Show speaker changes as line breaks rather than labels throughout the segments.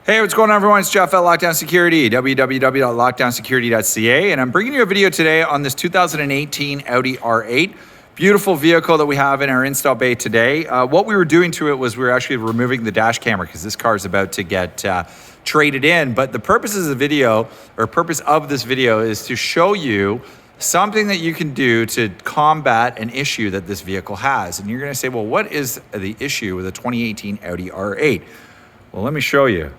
Hey, what's going on, everyone? It's Jeff at Lockdown Security, www.lockdownsecurity.ca, and I'm bringing you a video today on this 2018 Audi R8. Beautiful vehicle that we have in our install bay today. What we were doing to it was we were actually removing the dash camera because this car is about to get traded in. But the purpose of the video, or purpose of this video, is to show you something that you can do to combat an issue that this vehicle has. And you're going to say, well, what is the issue with a 2018 Audi R8? Well, let me show you.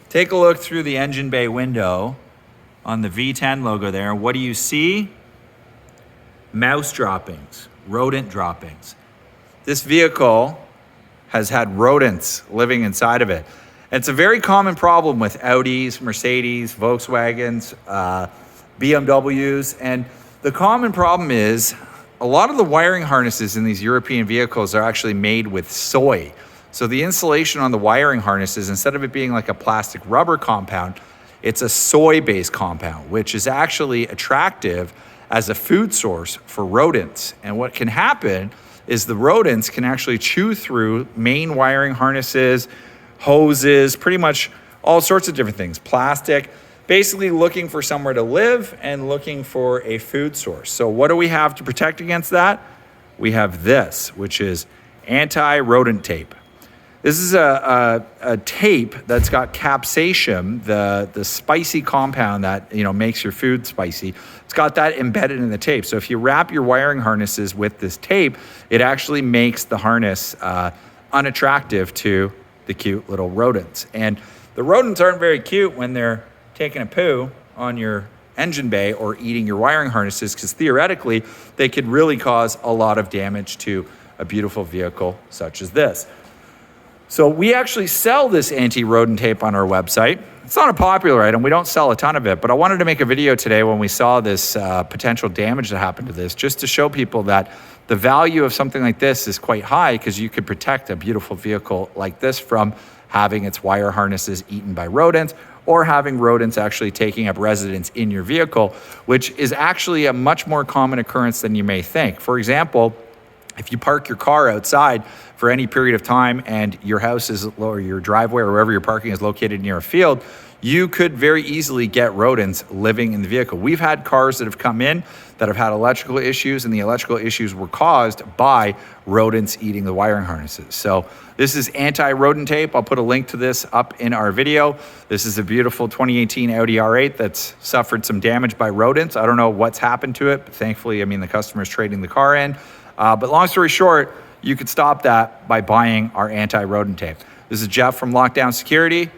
Take a look through the engine bay window on the V10 logo there. What do you see? Mouse droppings, rodent droppings. This vehicle has had rodents living inside of it. And it's a very common problem with Audis, Mercedes, Volkswagens, BMWs. And the common problem is a lot of the wiring harnesses in these European vehicles are actually made with soy. So the insulation on the wiring harnesses, instead of it being like a plastic rubber compound, it's a soy-based compound, which is actually attractive as a food source for rodents. And what can happen is the rodents can actually chew through main wiring harnesses, hoses, pretty much all sorts of different things, plastic, basically looking for somewhere to live and looking for a food source. So what do we have to protect against that? We have this, which is Antirodent Tape. This is a tape that's got capsaicin, the spicy compound that makes your food spicy. It's got that embedded in the tape. So if you wrap your wiring harnesses with this tape, it actually makes the harness unattractive to the cute little rodents. And the rodents aren't very cute when they're taking a poo on your engine bay or eating your wiring harnesses, because theoretically they could really cause a lot of damage to a beautiful vehicle such as this. So we actually sell this anti-rodent tape on our website. It's not a popular item. We don't sell a ton of it, but I wanted to make a video today when we saw this potential damage that happened to this, just to show people that the value of something like this is quite high, because you could protect a beautiful vehicle like this from having its wire harnesses eaten by rodents, or having rodents actually taking up residence in your vehicle, which is actually a much more common occurrence than you may think. For example, if you park your car outside for any period of time and your house is, or your driveway or wherever you're parking is located near a field, you could very easily get rodents living in the vehicle. We've had cars that have come in that have had electrical issues, and the electrical issues were caused by rodents eating the wiring harnesses. So this is anti-rodent tape. I'll put a link to this up in our video. This is a beautiful 2018 Audi R8 that's suffered some damage by rodents. I don't know what's happened to it, but thankfully, the customer's trading the car in. But long story short, you could stop that by buying our anti-rodent tape. This is Jeff from Lockdown Security,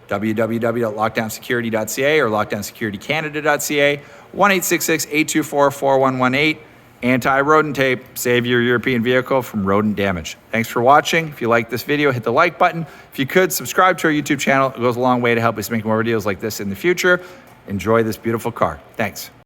www.lockdownsecurity.ca or lockdownsecuritycanada.ca, 1-866-824-4118. Anti-rodent tape, save your European vehicle from rodent damage. Thanks for watching. If you like this video, hit the like button. If you could, subscribe to our YouTube channel. It goes a long way to help us make more videos like this in the future. Enjoy this beautiful car. Thanks.